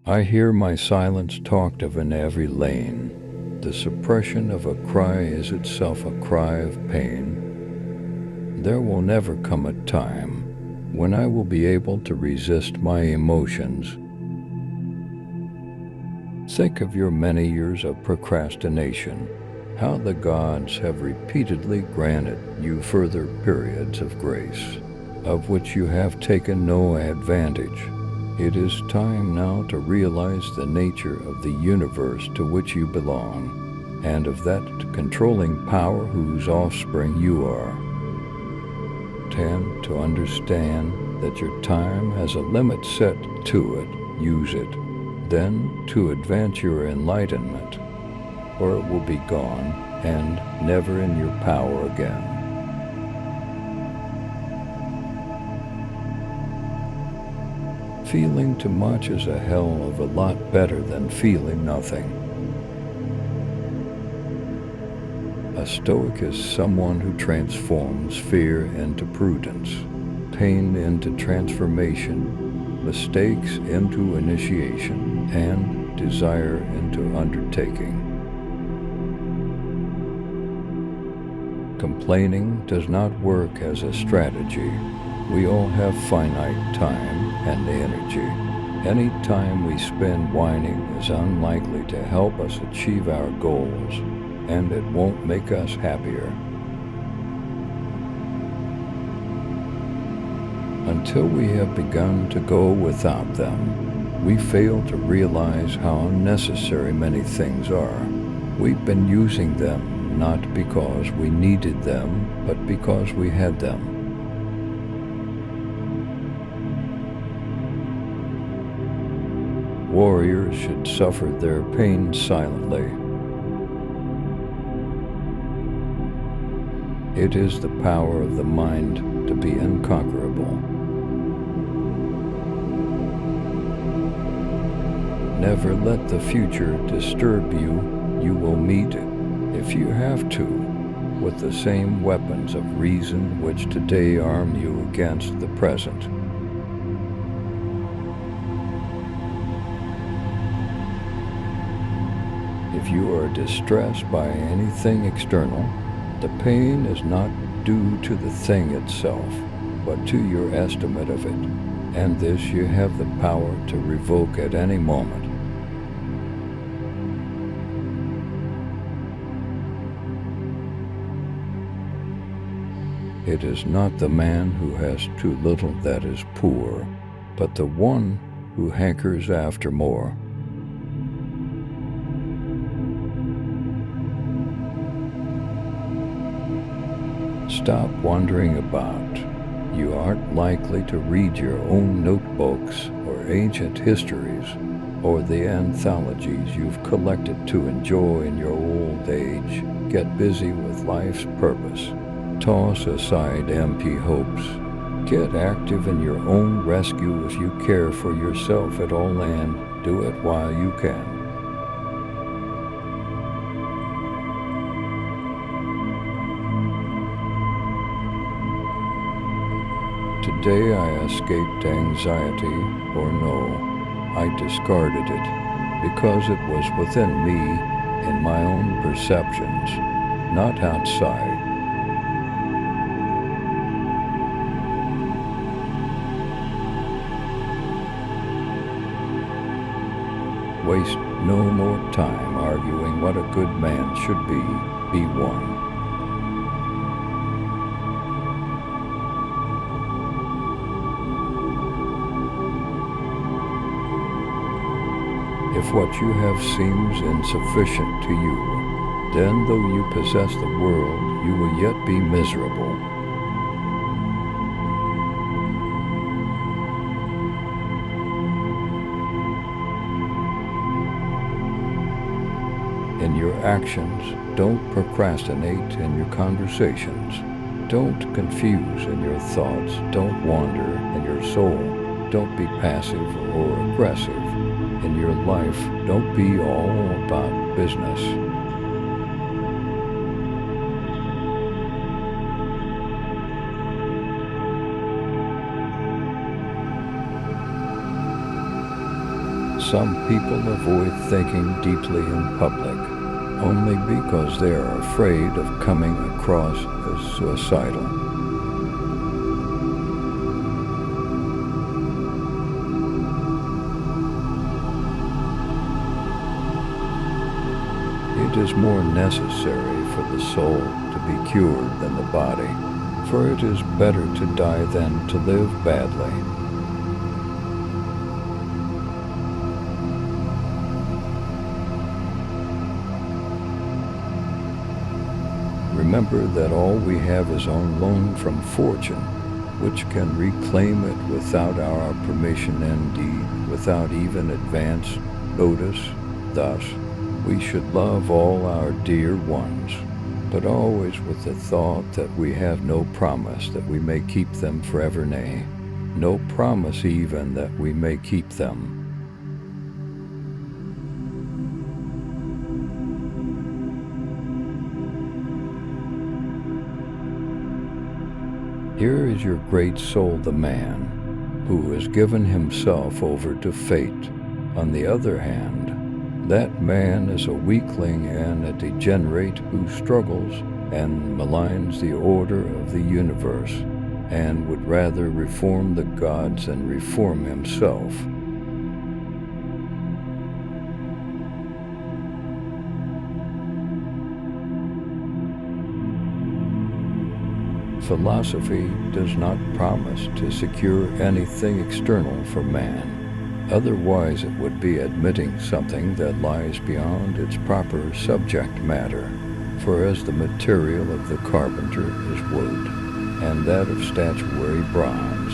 I hear my silence talked of in every lane. The suppression of a cry is itself a cry of pain. There will never come a time when I will be able to resist my emotions. Think of your many years of procrastination, how the gods have repeatedly granted you further periods of grace, of which you have taken no advantage. It is time now to realize the nature of the universe to which you belong, and of that controlling power whose offspring you are. Tend to understand that your time has a limit set to it. Use it, then, to advance your enlightenment, or it will be gone and never in your power again. Feeling too much is a hell of a lot better than feeling nothing. A Stoic is someone who transforms fear into prudence, pain into transformation, mistakes into initiation, and desire into undertaking. Complaining does not work as a strategy. We all have finite time and energy. Any time we spend whining is unlikely to help us achieve our goals, and it won't make us happier. Until we have begun to go without them, we fail to realize how unnecessary many things are. We've been using them not because we needed them, but because we had them. Warriors should suffer their pain silently. It is the power of the mind to be unconquerable. Never let the future disturb you. You will meet it, if you have to, with the same weapons of reason which today arm you against the present. If you are distressed by anything external, the pain is not due to the thing itself, but to your estimate of it, and this you have the power to revoke at any moment. It is not the man who has too little that is poor, but the one who hankers after more. Stop wandering about. You aren't likely to read your own notebooks or ancient histories or the anthologies you've collected to enjoy in your old age. Get busy with life's purpose. Toss aside empty hopes. Get active in your own rescue if you care for yourself at all, and do it while you can. Today I escaped anxiety, or no, I discarded it, because it was within me, in my own perceptions, not outside. Waste no more time arguing what a good man should be one. If what you have seems insufficient to you, then though you possess the world, you will yet be miserable. In your actions, don't procrastinate in your conversations. Don't confuse in your thoughts. Don't wander in your soul. Don't be passive or aggressive. In your life, don't be all about business. Some people avoid thinking deeply in public only because they are afraid of coming across as suicidal. It is more necessary for the soul to be cured than the body, for it is better to die than to live badly. Remember that all we have is on loan from fortune, which can reclaim it without our permission, indeed, without even advance notice. Thus, we should love all our dear ones, but always with the thought that we have no promise that we may keep them forever, nay, no promise even that we may keep them. Here is your great soul, the man, who has given himself over to fate. On the other hand, that man is a weakling and a degenerate who struggles and maligns the order of the universe, and would rather reform the gods than reform himself. Philosophy does not promise to secure anything external for man. Otherwise, it would be admitting something that lies beyond its proper subject matter. For as the material of the carpenter is wood, and that of statuary bronze,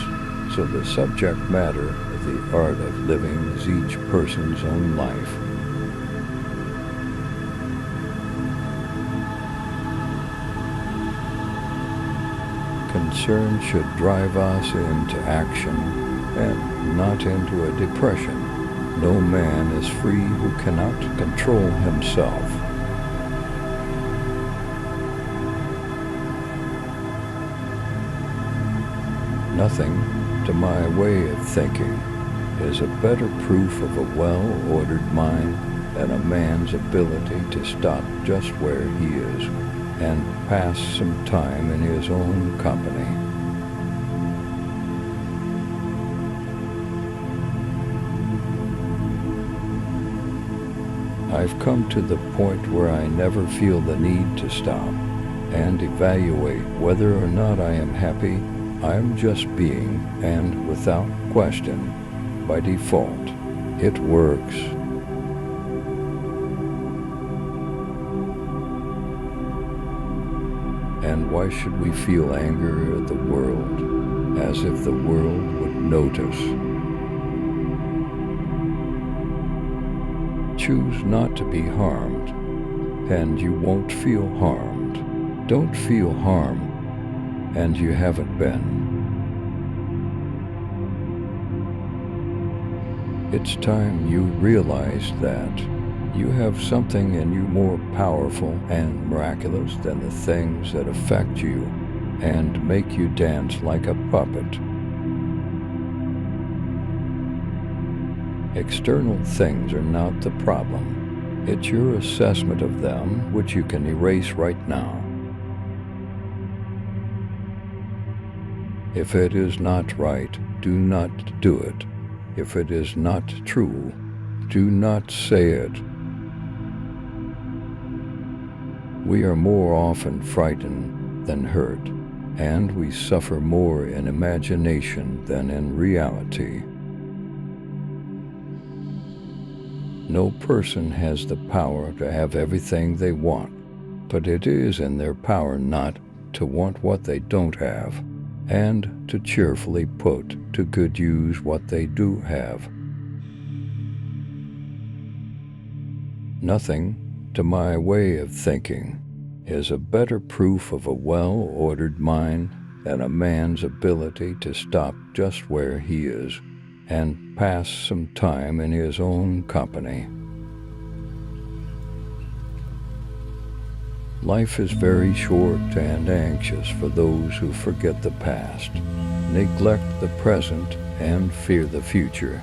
so the subject matter of the art of living is each person's own life. Concern should drive us into action and not into a depression. No man is free who cannot control himself. Nothing, to my way of thinking, is a better proof of a well-ordered mind than a man's ability to stop just where he is and pass some time in his own company. I've come to the point where I never feel the need to stop and evaluate whether or not I am happy. I'm just being, and without question, by default, it works. And why should we feel anger at the world, as if the world would notice? Choose not to be harmed, and you won't feel harmed. Don't feel harm, and you haven't been. It's time you realize that you have something in you more powerful and miraculous than the things that affect you and make you dance like a puppet. External things are not the problem. It's your assessment of them which you can erase right now. If it is not right, do not do it. If it is not true, do not say it. We are more often frightened than hurt, and we suffer more in imagination than in reality. No person has the power to have everything they want, but it is in their power not to want what they don't have, and to cheerfully put to good use what they do have. Nothing, to my way of thinking, is a better proof of a well-ordered mind than a man's ability to stop just where he is and pass some time in his own company. Life is very short and anxious for those who forget the past, neglect the present, and fear the future.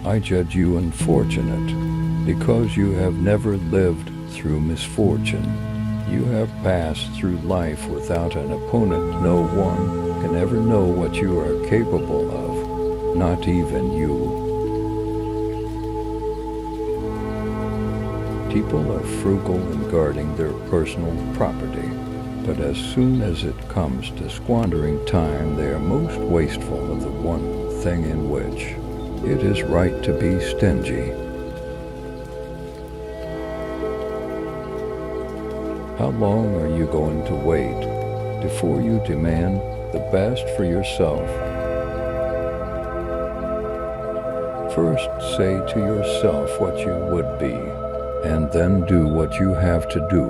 I judge you unfortunate, because you have never lived through misfortune. You have passed through life without an opponent. No one can ever know what you are capable of, not even you. People are frugal in guarding their personal property, but as soon as it comes to squandering time, they are most wasteful of the one thing in which it is right to be stingy. How long are you going to wait before you demand the best for yourself? First, say to yourself what you would be, and then do what you have to do.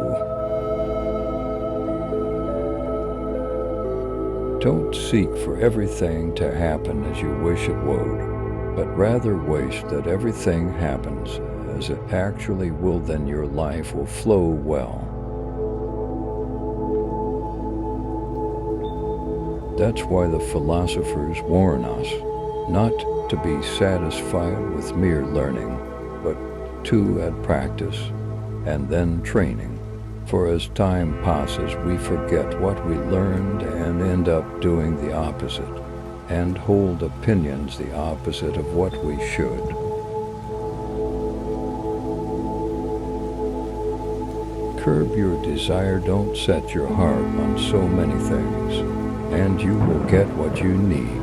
Don't seek for everything to happen as you wish it would, but rather wish that everything happens as it actually will. Then your life will flow well. That's why the philosophers warn us not to be satisfied with mere learning, but to add practice and then training. For as time passes, we forget what we learned and end up doing the opposite, and hold opinions the opposite of what we should. Curb your desire. Don't set your heart on so many things, and you will get what you need.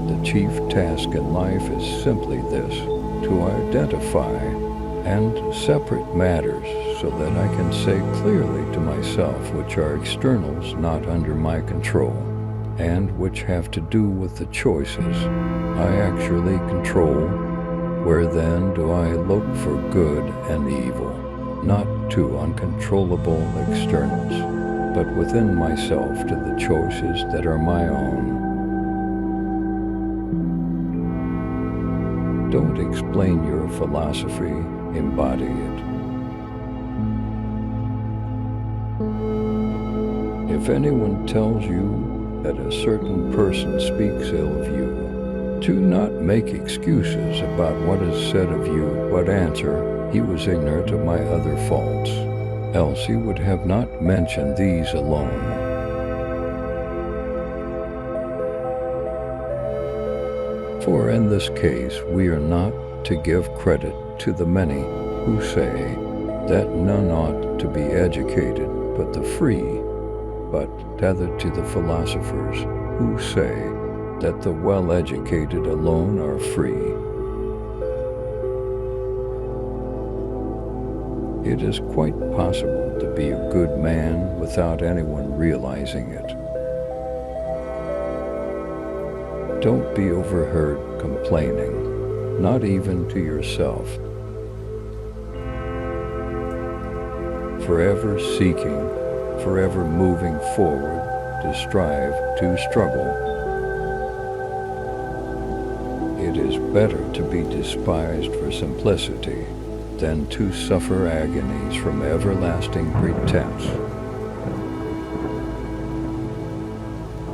The chief task in life is simply this: to identify and separate matters so that I can say clearly to myself which are externals not under my control, and which have to do with the choices I actually control. Where then do I look for good and evil, not to uncontrollable externals, but within myself to the choices that are my own. Don't explain your philosophy, embody it. If anyone tells you that a certain person speaks ill of you, do not make excuses about what is said of you, but answer, he was ignorant of my other faults, else he would have not mentioned these alone. For in this case we are not to give credit to the many who say that none ought to be educated but the free, but rather to the philosophers who say that the well-educated alone are free. It is quite possible to be a good man without anyone realizing it. Don't be overheard complaining, not even to yourself. Forever seeking, forever moving forward to strive, to struggle. It is better to be despised for simplicity than to suffer agonies from everlasting pretense.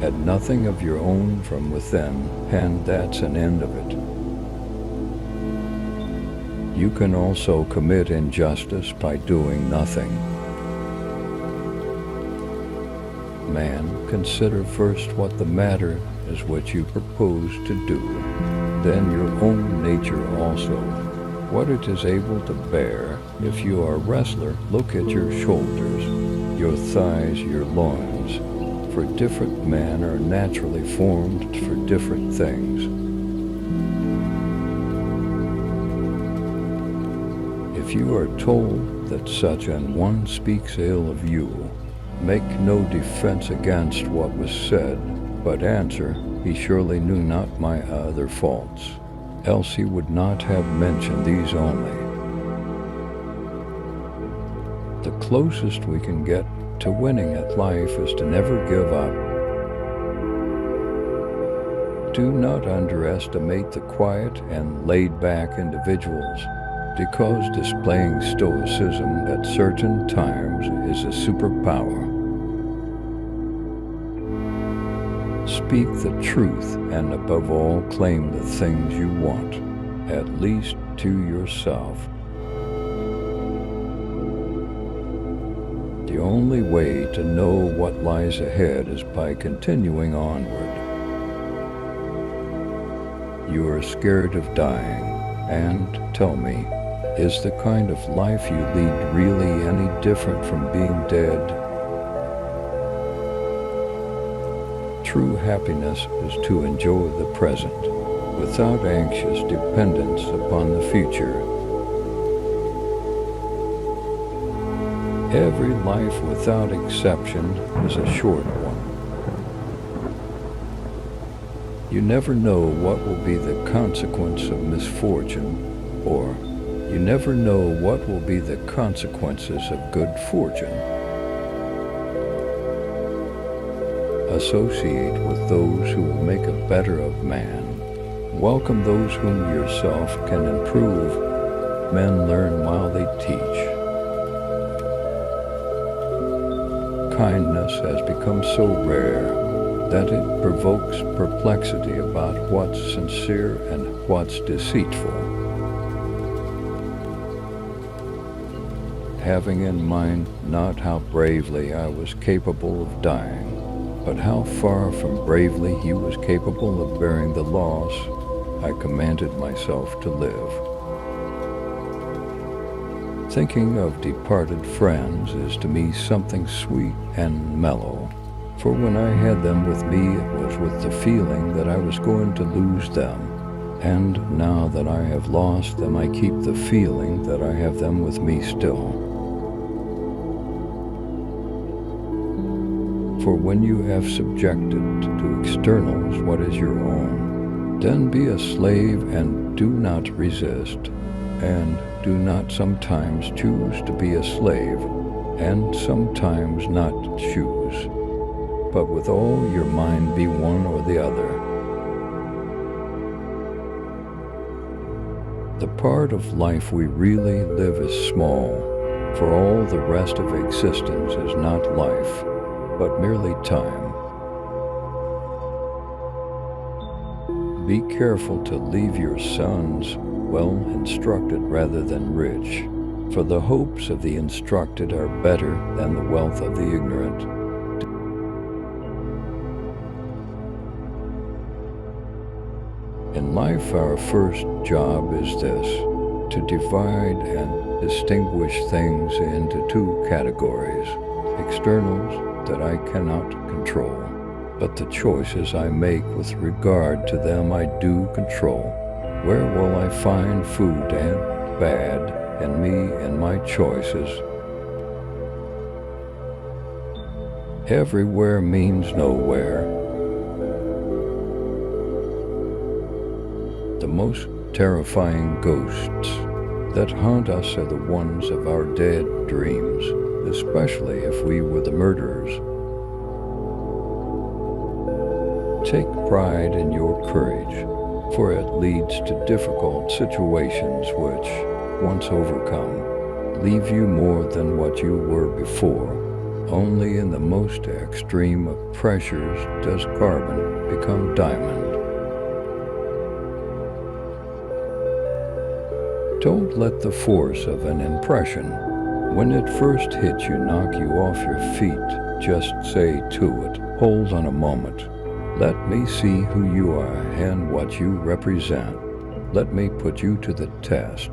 Add nothing of your own from within, and that's an end of it. You can also commit injustice by doing nothing. Man, consider first what the matter is which you propose to do, then your own nature also, what it is able to bear. If you are a wrestler, look at your shoulders, your thighs, your loins, for different men are naturally formed for different things. If you are told that such an one speaks ill of you, make no defense against what was said, but answer, he surely knew not my other faults, else he would not have mentioned these only. The closest we can get to winning at life is to never give up. Do not underestimate the quiet and laid-back individuals, because displaying stoicism at certain times is a superpower. Speak the truth, and above all, claim the things you want, at least to yourself. The only way to know what lies ahead is by continuing onward. You are scared of dying, and tell me, is the kind of life you lead really any different from being dead? True happiness is to enjoy the present, without anxious dependence upon the future. Every life without exception is a short one. You never know what will be the consequence of misfortune, or you never know what will be the consequences of good fortune. Associate with those who will make a better of man. Welcome those whom yourself can improve. Men learn while they teach. Kindness has become so rare that it provokes perplexity about what's sincere and what's deceitful. Having in mind not how bravely I was capable of dying, but how far from bravely he was capable of bearing the loss, I commanded myself to live. Thinking of departed friends is to me something sweet and mellow, for when I had them with me it was with the feeling that I was going to lose them, and now that I have lost them I keep the feeling that I have them with me still. For when you have subjected to externals what is your own, then be a slave and do not resist, and do not sometimes choose to be a slave, and sometimes not choose, but with all your mind be one or the other. The part of life we really live is small, for all the rest of existence is not life, but merely time. Be careful to leave your sons well instructed rather than rich, for the hopes of the instructed are better than the wealth of the ignorant. In life, our first job is this, to divide and distinguish things into two categories: externals that I cannot control, but the choices I make with regard to them I do control. Where will I find food and bad in me and my choices? Everywhere means nowhere. The most terrifying ghosts that haunt us are the ones of our dead dreams, especially if we were the murderers. Take pride in your courage, for it leads to difficult situations which, once overcome, leave you more than what you were before. Only in the most extreme of pressures does carbon become diamond. Don't let the force of an impression, when it first hits you, knock you off your feet. Just say to it, hold on a moment. Let me see who you are and what you represent. Let me put you to the test.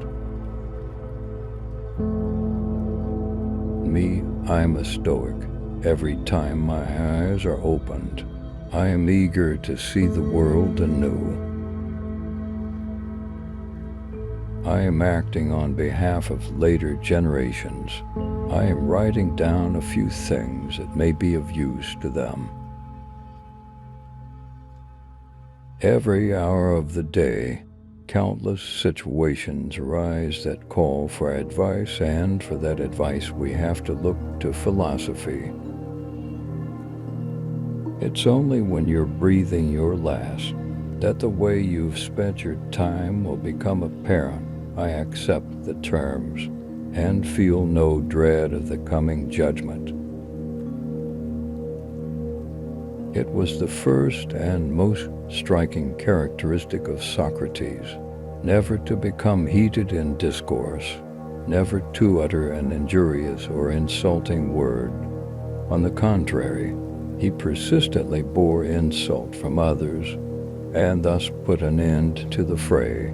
Me, I'm a Stoic. Every time my eyes are opened, I am eager to see the world anew. I am acting on behalf of later generations. I am writing down a few things that may be of use to them. Every hour of the day, countless situations arise that call for advice, and for that advice we have to look to philosophy. It's only when you're breathing your last that the way you've spent your time will become apparent. I accept the terms and feel no dread of the coming judgment. It was the first and most striking characteristic of Socrates, never to become heated in discourse, never to utter an injurious or insulting word. On the contrary, he persistently bore insult from others, and thus put an end to the fray.